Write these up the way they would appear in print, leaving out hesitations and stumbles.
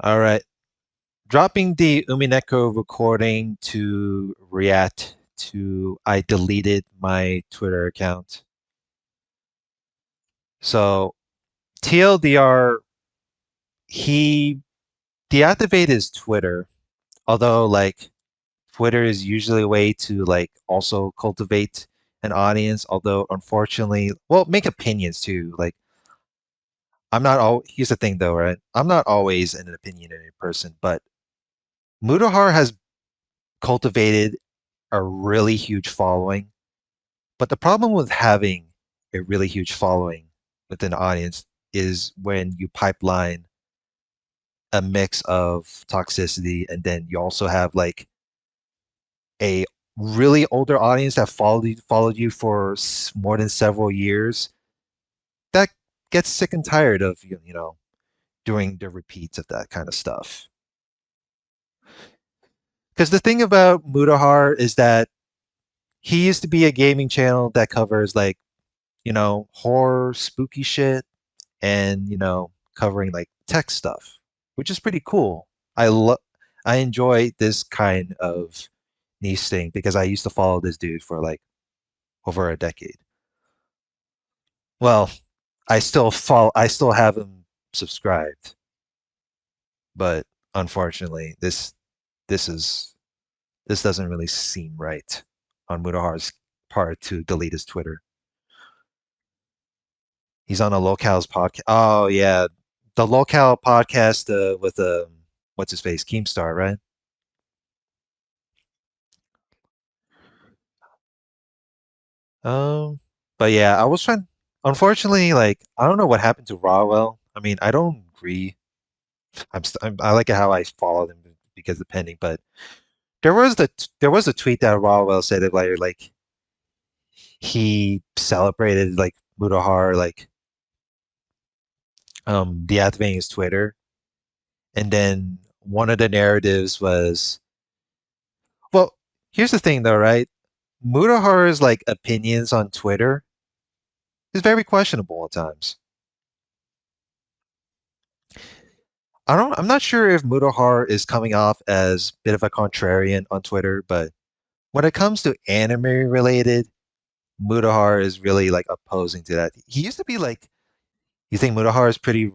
All right. Dropping the Umineko recording to react to I deleted my Twitter account. So TLDR, he deactivated his Twitter, although like Twitter is usually a way to like also cultivate an audience, although unfortunately, well, make opinions too. Like I'm not all here's the thing though, right? I'm not always an opinionated person, but Mutahar has cultivated a really huge following. But the problem with having a really huge following within an audience is when you pipeline a mix of toxicity and then you also have like a really older audience that followed you for more than several years that gets sick and tired of doing the repeats of that kind of stuff. Because the thing about Mutahar is that he used to be a gaming channel that covers like horror, spooky shit, and covering like tech stuff, which is pretty cool. I enjoy this kind of niche thing because I used to follow this dude for like over a decade. Well, I still have him subscribed, but unfortunately, this is this doesn't really seem right on Mudahar's part to delete his Twitter. He's on a Locals podcast. Oh yeah, the Local podcast with what's his face, Keemstar, right? Um, but yeah, I was trying. Unfortunately, like I don't know what happened to Rawell. I mean, I don't agree. I like it how I followed him because of pending, but there was a tweet that Rawell said that like he celebrated like Mutahar like deactivating his Twitter, and then one of the narratives was, well, here's the thing though, right? Mutahar's like opinions on Twitter is very questionable at times. I'm not sure if Mutahar is coming off as a bit of a contrarian on Twitter, but when it comes to anime related, Mutahar is really like opposing to that. He used to be like, you think Mutahar is pretty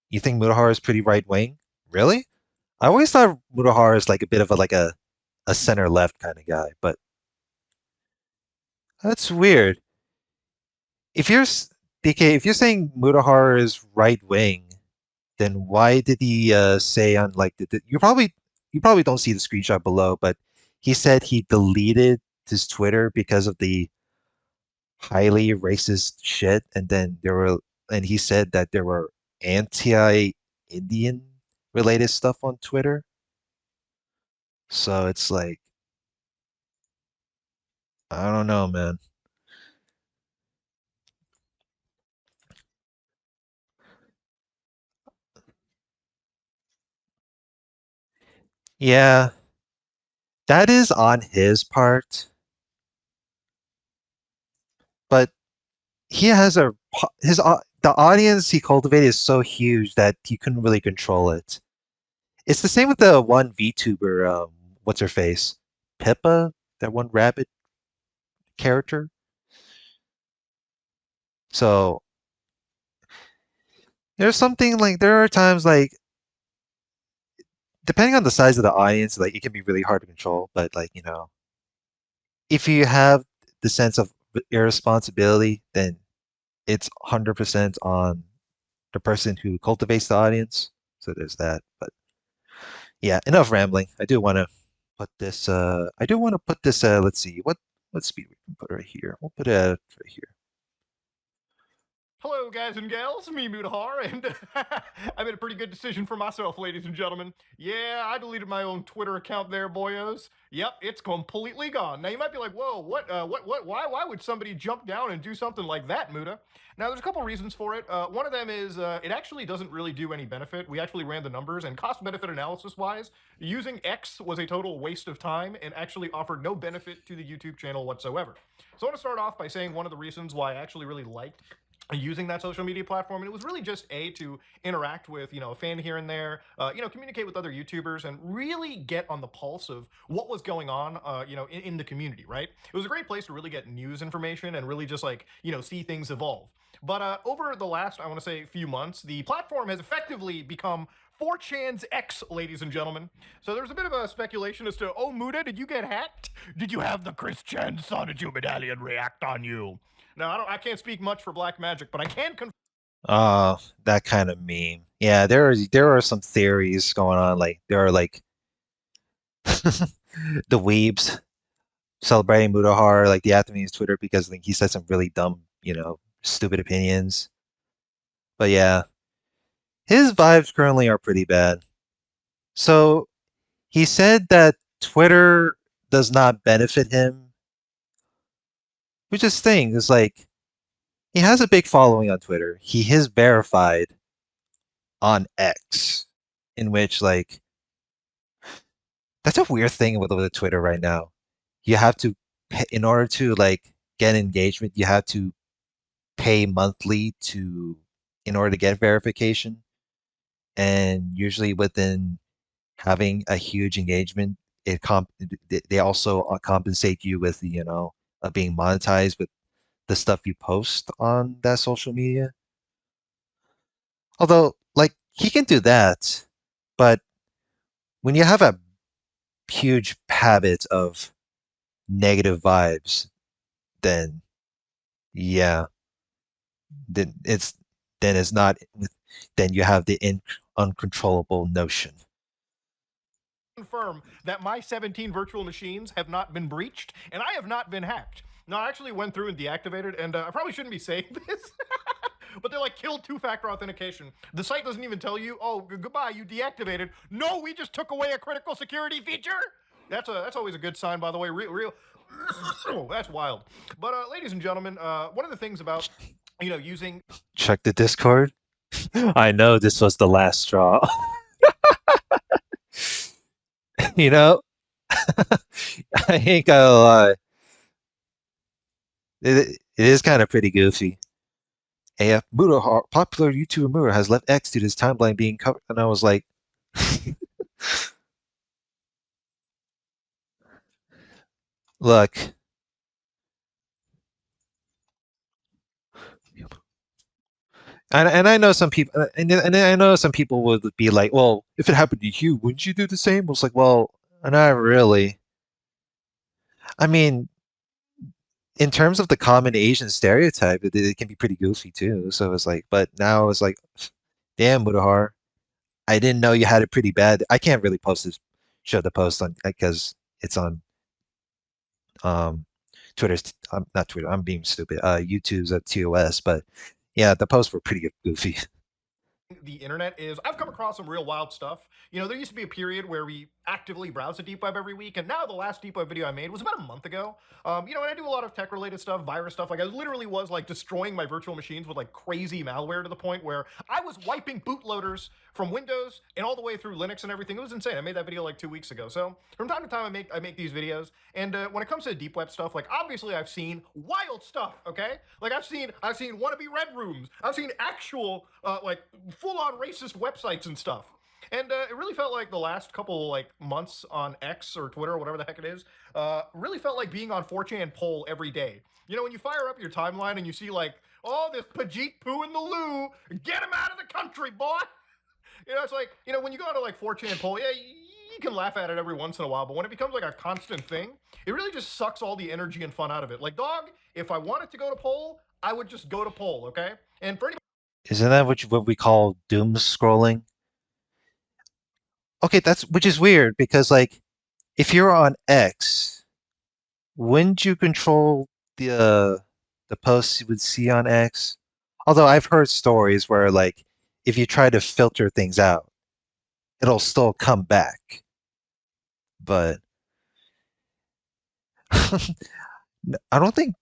you think Mutahar is pretty right wing? Really? I always thought Mutahar is like a bit of a center left kind of guy, but that's weird. If you're DK, if you're saying Mutahar is right wing, then why did he say on like you probably don't see the screenshot below, but he said he deleted his Twitter because of the highly racist shit, and then he said that there were anti-Indian related stuff on Twitter. So it's like I don't know, man. Yeah, that is on his part, but he has the audience he cultivated is so huge that he couldn't really control it. It's the same with the one VTuber, what's her face, Pippa, that one rabbit character. So there's something like there are times like depending on the size of the audience, like it can be really hard to control. But like if you have the sense of irresponsibility, then it's 100% on the person who cultivates the audience. So there's that. But yeah, enough rambling. I do want to put this. I do want to put this. Let's see what speed we can put right here. We'll put it right here. Hello, guys and gals, me Mutahar, and I made a pretty good decision for myself, ladies and gentlemen. Yeah, I deleted my own Twitter account there, boyos. Yep, it's completely gone. Now you might be like, "Whoa, why would somebody jump down and do something like that, Muta?" Now there's a couple reasons for it. One of them is it actually doesn't really do any benefit. We actually ran the numbers, and cost-benefit analysis-wise, using X was a total waste of time and actually offered no benefit to the YouTube channel whatsoever. So I want to start off by saying one of the reasons why I actually really liked using that social media platform, and it was really just a to interact with a fan here and there, communicate with other YouTubers and really get on the pulse of what was going on, in the community. Right, it was a great place to really get news information and really just like see things evolve. But over the last, I want to say, few months, the platform has effectively become 4chan's X, ladies and gentlemen. So there's a bit of a speculation as to, oh, Muda, did you get hacked? Did you have the Chris Chen Sonic medallion react on you? Now, I can't speak much for Black Magic, but I can confirm. That kind of meme. Yeah, there are some theories going on. Like there are like the weebs celebrating Mutahar, like deactivating his Twitter because like he said some really dumb, stupid opinions. But yeah, his vibes currently are pretty bad. So he said that Twitter does not benefit him, which is thing is like he has a big following on Twitter. He is verified on X, in which like that's a weird thing with Twitter right now. You have to pay, in order to like get engagement, you have to pay monthly to in order to get verification. And usually within having a huge engagement, they also compensate you with being monetized with the stuff you post on that social media. Although like he can do that, but when you have a huge habit of negative vibes, then yeah, then it's not then you have the uncontrollable notion. Confirm that my 17 virtual machines have not been breached and I have not been hacked. No, I actually went through and deactivated, and I probably shouldn't be saying this, but they're like killed two-factor authentication. The site doesn't even tell you, oh, goodbye, you deactivated. No, we just took away a critical security feature. That's always a good sign, by the way. Real, oh, that's wild. But ladies and gentlemen, one of the things about using Check the Discord. I know this was the last straw. you know, I ain't gonna lie. It is kind of pretty goofy. AF Mutahar, popular YouTuber Mutahar, has left X due to his timeline being covered. And I was like, look, and I know some people, and I know some people would be like, well, if it happened to you, wouldn't you do the same? I was like, well, not really. I mean, in terms of the common Asian stereotype, it can be pretty goofy too. So it's like, but now it's like, damn, Mutahar, I didn't know you had it pretty bad. I can't really show the post on because it's on um, Twitter's, not Twitter. I'm being stupid. YouTube's at TOS, but yeah, the posts were pretty goofy. the internet is I've come across some real wild stuff. There used to be a period where we actively browse the deep web every week, and now the last deep web video I made was about a month ago. And I do a lot of tech related stuff, virus stuff. Like I literally was like destroying my virtual machines with like crazy malware to the point where I was wiping bootloaders from Windows and all the way through Linux and everything. It was insane. I made that video like 2 weeks ago. So from time to time, I make these videos, and when it comes to deep web stuff, like obviously I've seen wild stuff. Okay, like I've seen wannabe red rooms. I've seen actual like full on racist websites and stuff. And it really felt like the last couple like months on X or Twitter or whatever the heck it is, really felt like being on 4chan poll every day. When you fire up your timeline and you see like, oh, this Pajit poo in the loo, get him out of the country, boy. It's like, when you go to like 4chan poll, yeah, you can laugh at it every once in a while, but when it becomes like a constant thing, it really just sucks all the energy and fun out of it. Like, dog, if I wanted to go to poll, I would just go to poll, okay? And for anybody Isn't that what we call doom scrolling? Okay, that's which is weird because like if you're on X, wouldn't you control the posts you would see on X? Although I've heard stories where like if you try to filter things out, it'll still come back. But I don't think.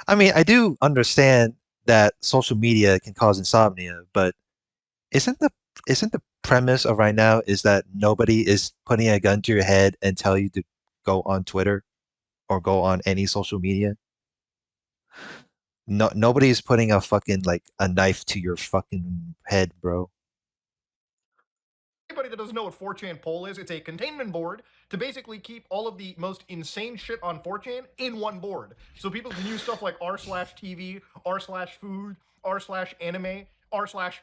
I mean, I do understand that social media can cause insomnia, but isn't the isn't the premise of right now is that nobody is putting a gun to your head and tell you to go on Twitter or go on any social media? No, nobody's putting a fucking like a knife to your fucking head, bro. Anybody that doesn't know what 4chan poll is, it's a containment board to basically keep all of the most insane shit on 4chan in one board. So people can use stuff like r slash TV, r slash food, r slash anime, r slash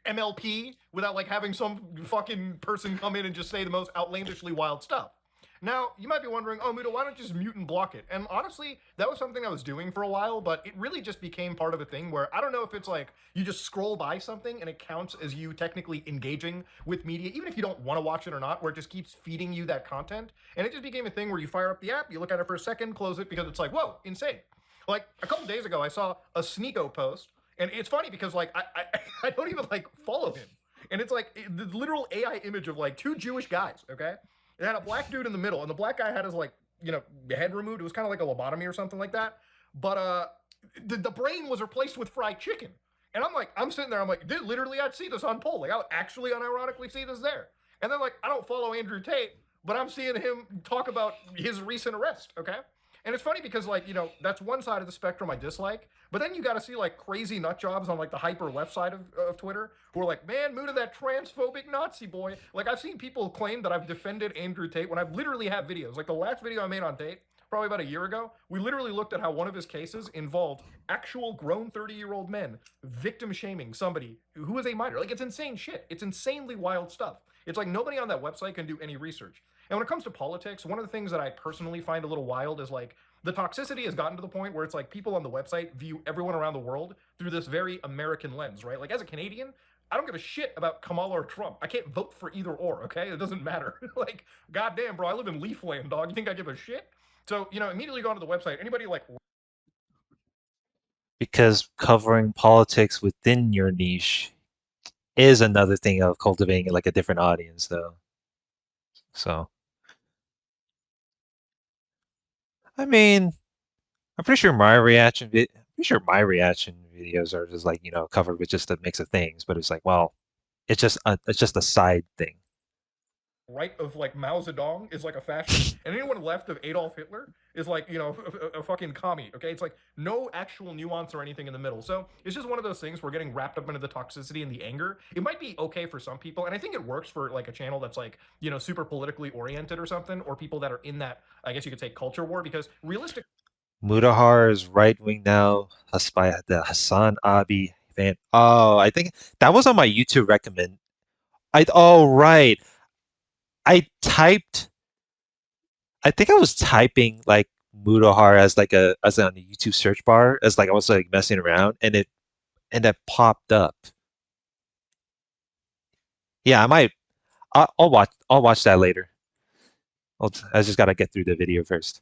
MLP without like having some fucking person come in and just say the most outlandishly wild stuff. Now, you might be wondering, oh, Muda, why don't you just mute and block it? And honestly, that was something I was doing for a while, but it really just became part of a thing where I don't know if it's like you just scroll by something and it counts as you technically engaging with media, even if you don't want to watch it or not, where it just keeps feeding you that content. And it just became a thing where you fire up the app, you look at it for a second, close it because it's like, whoa, insane. Like a couple days ago, I saw a Sneeko post, and it's funny because like I don't even like follow him, and it's like the literal AI image of like two Jewish guys, okay, it had a black dude in the middle, and the black guy had his like head removed. It was kind of like a lobotomy or something like that. But the brain was replaced with fried chicken. And I'm like, I'm sitting there, I'm like, dude, literally, I'd see this on poll. Like, I would actually unironically see this there. And then like, I don't follow Andrew Tate, but I'm seeing him talk about his recent arrest. Okay. And it's funny because like that's one side of the spectrum I dislike, but then you got to see like crazy nut jobs on like the hyper left side of Twitter who are like, man, Muda, that transphobic Nazi boy. Like I've seen people claim that I've defended Andrew Tate when I've literally have videos. Like the last video I made on Tate, probably about a year ago, we literally looked at how one of his cases involved actual grown 30-year-old men victim shaming somebody who is a minor. Like it's insane shit. It's insanely wild stuff. It's like nobody on that website can do any research. And when it comes to politics, one of the things that I personally find a little wild is like the toxicity has gotten to the point where it's like people on the website view everyone around the world through this very American lens, right? Like as a Canadian, I don't give a shit about Kamala or Trump. I can't vote for either or, okay? It doesn't matter. Like, goddamn, bro, I live in Leafland, dog. You think I give a shit? So, immediately go onto the website. Anybody like Because covering politics within your niche is another thing of cultivating like a different audience, though. So, I mean, I'm pretty sure my reaction videos are just like covered with just a mix of things. But it's like, well, it's just a side thing. right of like Mao Zedong is like a fascist, and anyone left of Adolf Hitler is like a fucking commie. Okay, it's like no actual nuance or anything in the middle. So it's just one of those things. We're getting wrapped up into the toxicity and the anger. It might be okay for some people, and I think it works for like a channel that's like super politically oriented or something, or people that are in that I guess you could say culture war because realistically Mutahar is right wing now. The Hassan Abi fan. Oh, I think that was on my YouTube recommend. Oh, right. I typed. I think I was typing like Mutahar as like as on the YouTube search bar as like I was like messing around, and it popped up. Yeah, I might. I'll watch that later. I just gotta get through the video first.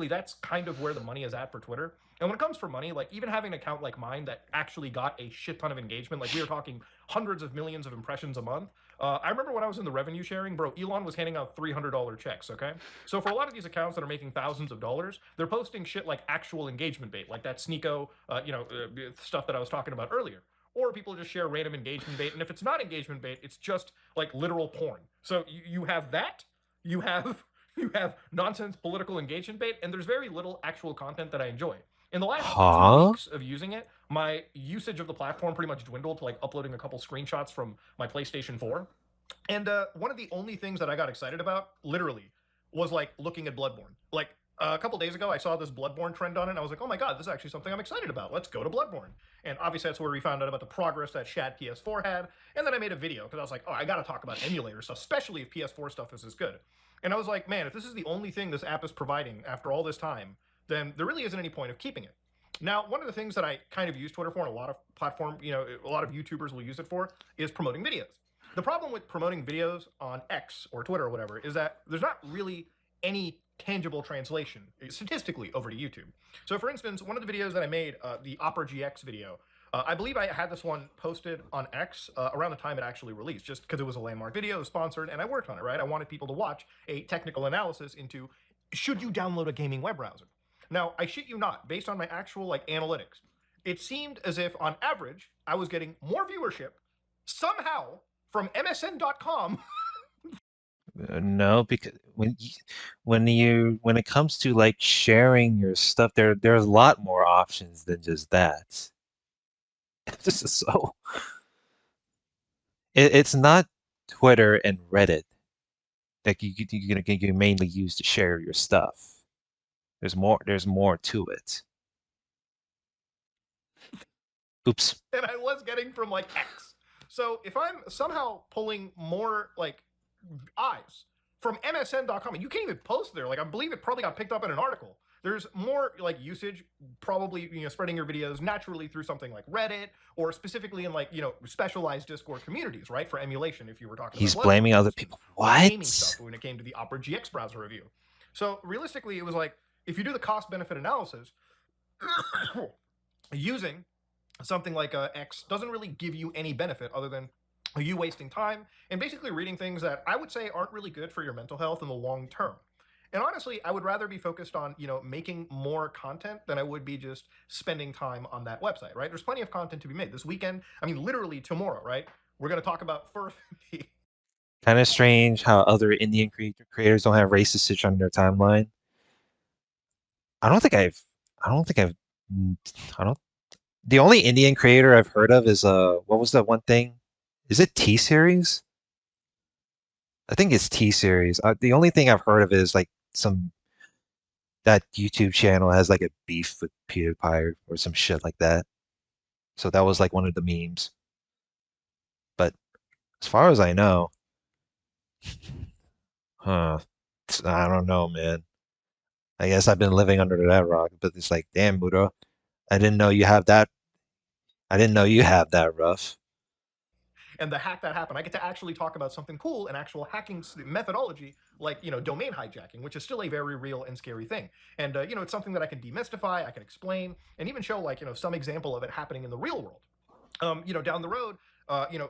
that's kind of where the money is at for Twitter. And when it comes for money, like even having an account like mine that actually got a shit ton of engagement, like we were talking hundreds of millions of impressions a month. I remember when I was in the revenue sharing, bro, Elon was handing out $300 checks, okay? So for a lot of these accounts that are making thousands of dollars, they're posting shit like actual engagement bait, like that Sneeko, stuff that I was talking about earlier. Or people just share random engagement bait. And if it's not engagement bait, it's just like literal porn. So you have that, you have you have nonsense political engagement bait, and there's very little actual content that I enjoy. In the last two Huh? weeks of using it, my usage of the platform pretty much dwindled to like uploading a couple screenshots from my PlayStation 4. And one of the only things that I got excited about, literally, was like looking at Bloodborne. Like a couple days ago, I saw this Bloodborne trend on it, and I was like, oh my god, this is actually something I'm excited about. Let's go to Bloodborne. And obviously, that's where we found out about the progress that Shad PS4 had. And then I made a video because I was like, oh, I gotta talk about emulator stuff, especially if PS4 stuff is as good. And I was like, man, if this is the only thing this app is providing after all this time, then there really isn't any point of keeping it. Now, one of the things that I kind of use Twitter for, and a lot of platform, a lot of YouTubers will use it for, is promoting videos. The problem with promoting videos on X or Twitter or whatever is that there's not really any tangible translation statistically over to YouTube. So, for instance, one of the videos that I made, the Opera GX video, I believe I had this one posted on X around the time it actually released, just because it was a landmark video, sponsored, and I worked on it, right? I wanted people to watch a technical analysis into should you download a gaming web browser? Now, I shit you not, based on my actual like analytics, it seemed as if on average I was getting more viewership somehow from MSN.com No, because when it comes to like sharing your stuff, there's a lot more options than just that. This is so it's not Twitter and Reddit that you mainly use to share your stuff. There's more to it. Oops. than I was getting from like X. So if I'm somehow pulling more like eyes from MSN.com, and you can't even post there. Like I believe it probably got picked up in an article. There's more like usage, probably spreading your videos naturally through something like Reddit or specifically in like specialized Discord communities, right? For emulation, if you were talking about He's Bloodborne, blaming for other instance, people. or gaming What? stuff when it came to the Opera GX browser review. So realistically, it was like if you do the cost benefit analysis, using something like X doesn't really give you any benefit other than you wasting time and basically reading things that I would say aren't really good for your mental health in the long term. And honestly, I would rather be focused on, making more content than I would be just spending time on that website, right? There's plenty of content to be made. This weekend, I mean, literally tomorrow, right? We're going to talk about fur. Kind of strange how other Indian creators don't have racist shit on their timeline. I don't think I've, I don't think I've, mm, I don't. The only Indian creator I've heard of is what was that one thing? Is it T series? I think it's T series. The only thing I've heard of is like some that YouTube channel has like a beef with PewDiePie or some shit like that. So that was like one of the memes. But as far as I know, huh? I don't know, man. I guess I've been living under that rock. But it's like, damn, Budo, I didn't know you have that. I didn't know you have that rough. And the hack that happened, I get to actually talk about something cool, an actual hacking methodology, like domain hijacking, which is still a very real and scary thing. And it's something that I can demystify, I can explain, and even show like some example of it happening in the real world. Down the road,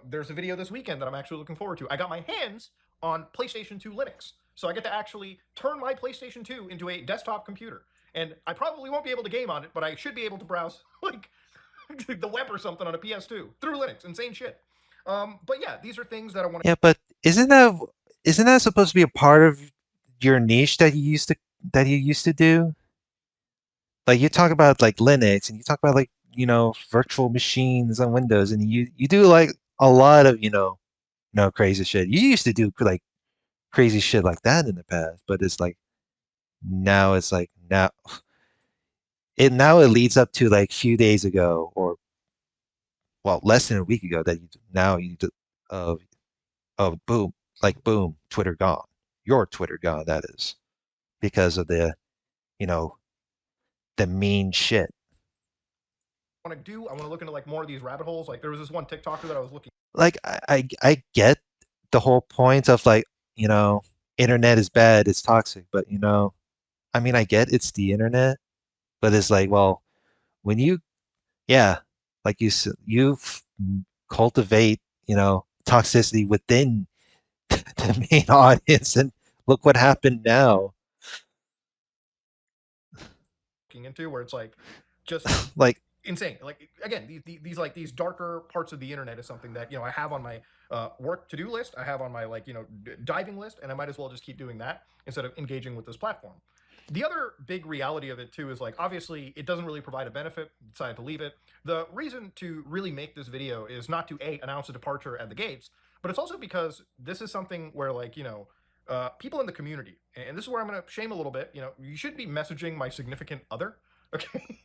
there's a video this weekend that I'm actually looking forward to. I got my hands on PlayStation 2 Linux, so I get to actually turn my PlayStation 2 into a desktop computer. And I probably won't be able to game on it, but I should be able to browse like the web or something on a PS2 through Linux. Insane shit. But yeah, these are things that I want Yeah, but isn't that supposed to be a part of your niche that you used to do? Like you talk about like Linux and you talk about like, virtual machines on Windows and you do like a lot of, crazy shit. You used to do like crazy shit like that in the past, but it's like now it's like now it leads up to like few days ago or well, less than a week ago that uh boom, like boom, Twitter gone. Your Twitter gone, that is, because of you know, the mean shit. to do. I want to look into like more of these rabbit holes. Like there was this one TikToker that I was looking. Like I get the whole point of like, you know, internet is bad, it's toxic, but I mean, I get it's the internet, but it's like, well, when yeah, like cultivate, toxicity within the main audience, and look what happened now. Into where it's like just Like, insane. Like again, these like these darker parts of the internet is something that I have on my work to do list. I have on my like diving list, and I might as well just keep doing that instead of engaging with this platform. The other big reality of it too is like obviously it doesn't really provide a benefit. Decided to leave it. The reason to really make this video is not to announce a departure at the gates, but it's also because this is something where like people in the community, and this is where I'm going to shame a little bit. You should be messaging my significant other, okay,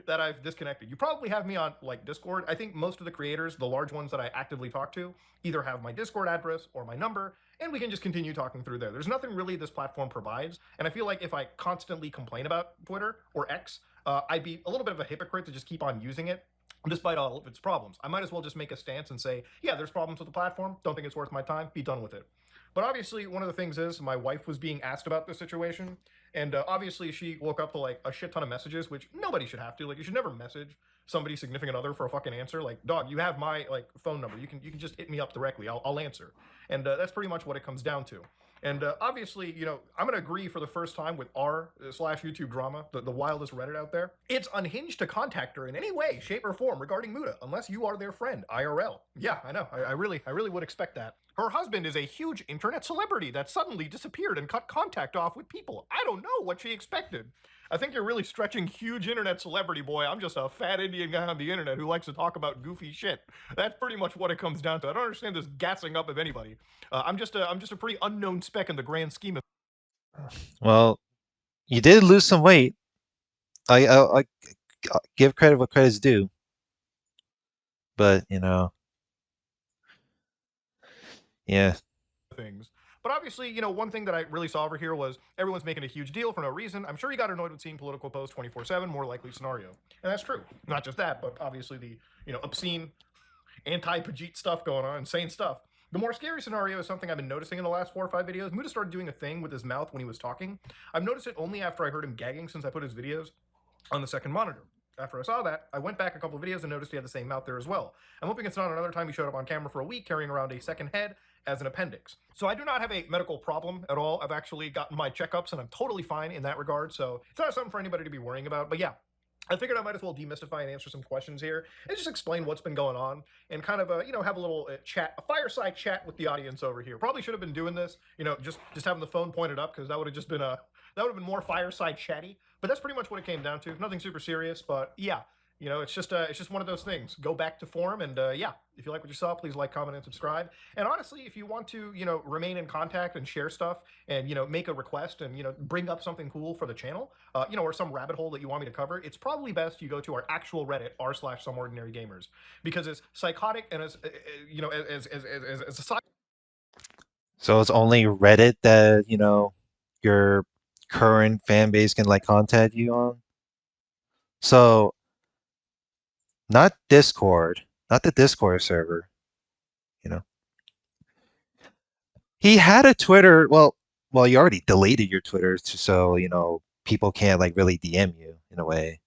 that I've disconnected. You probably have me on like Discord. I think most of the creators, the large ones that I actively talk to, either have my Discord address or my number, and we can just continue talking through there. There's nothing really this platform provides, and I feel like if I constantly complain about Twitter or X, I'd be a little bit of a hypocrite to just keep on using it despite all of its problems. I might as well just make a stance and say, yeah, there's problems with the platform. Don't think it's worth my time. Be done with it. But obviously, one of the things is my wife was being asked about this situation, and obviously she woke up to like a shit ton of messages, which nobody should have to. Like, you should never message somebody's significant other for a fucking answer. Like, dog, you have my like phone number. You can just hit me up directly. I'll answer, and that's pretty much what it comes down to. And obviously, I'm going to agree for the first time with r/slash YouTube drama, the wildest Reddit out there. It's unhinged to contact her in any way, shape, or form regarding Muta, unless you are their friend, IRL. Yeah, I know. I really would expect that. Her husband is a huge internet celebrity that suddenly disappeared and cut contact off with people. I don't know what she expected. I think you're really stretching huge internet celebrity, boy. I'm just a fat Indian guy on the internet who likes to talk about goofy shit. That's pretty much what it comes down to. I don't understand this gassing up of anybody. I'm just a pretty unknown speck in the grand scheme of. Well, you did lose some weight. I give credit what credit's due, but yeah. Things. But obviously, one thing that I really saw over here was everyone's making a huge deal for no reason. I'm sure you got annoyed with seeing political posts 24/7, more likely scenario. And that's true. Not just that, but obviously the, obscene anti-Pajit stuff going on, insane stuff. The more scary scenario is something I've been noticing in the last 4 or 5 videos. Muta started doing a thing with his mouth when he was talking. I've noticed it only after I heard him gagging since I put his videos on the second monitor. After I saw that, I went back a couple of videos and noticed he had the same mouth there as well. I'm hoping it's not another time he showed up on camera for a week carrying around a second head as an appendix. So I do not have a medical problem at all. I've actually gotten my checkups and I'm totally fine in that regard. So it's not something for anybody to be worrying about. But yeah, I figured I might as well demystify and answer some questions here and just explain what's been going on and kind of, have a little chat, a fireside chat with the audience over here. Probably should have been doing this, just having the phone pointed up because that would have just been that would have been more fireside chatty. But that's pretty much what it came down to. Nothing super serious, but yeah, it's just one of those things. Go back to form, and yeah, if you like what you saw, please like, comment, and subscribe. And honestly, if you want to, remain in contact and share stuff, and make a request, and bring up something cool for the channel, or some rabbit hole that you want me to cover, it's probably best you go to our actual Reddit r/SomeOrdinaryGamers because as psychotic and as as a So it's only Reddit that, your current fan base can like contact you on. So not Discord, not the Discord server, you know. He had a Twitter, well, you already deleted your Twitter so, people can't like really DM you in a way.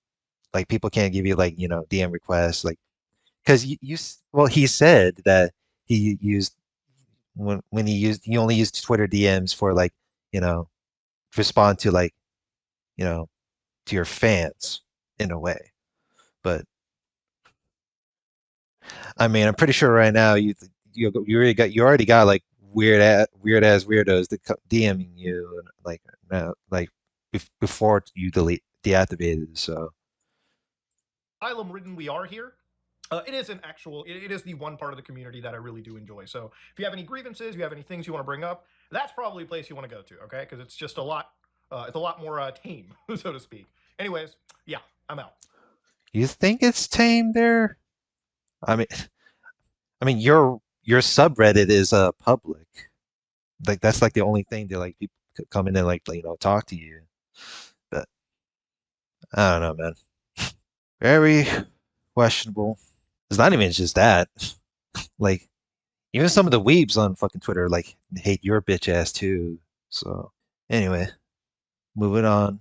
Like people can't give you like, DM requests like because well, he said that he used when he only used Twitter DMs for like, you know, respond to like, you know, to your fans in a way. But I mean, I'm pretty sure right now you already got like weird ass weirdos that DMing you and like now like before you deactivated. So asylum ridden we are here. It is an actual. It is the one part of the community that I really do enjoy. So if you have any grievances, you have any things you want to bring up, that's probably a place you want to go to. Okay, because it's just a lot. It's a lot more tame, so to speak. Anyways, yeah, I'm out. you think it's tame there? I mean, your subreddit is public. Like that's like the only thing that like people could come in and like talk to you. But I don't know, man. Very questionable. It's not even just that. Like even some of the weebs on fucking Twitter like hate your bitch ass too. So anyway, moving on.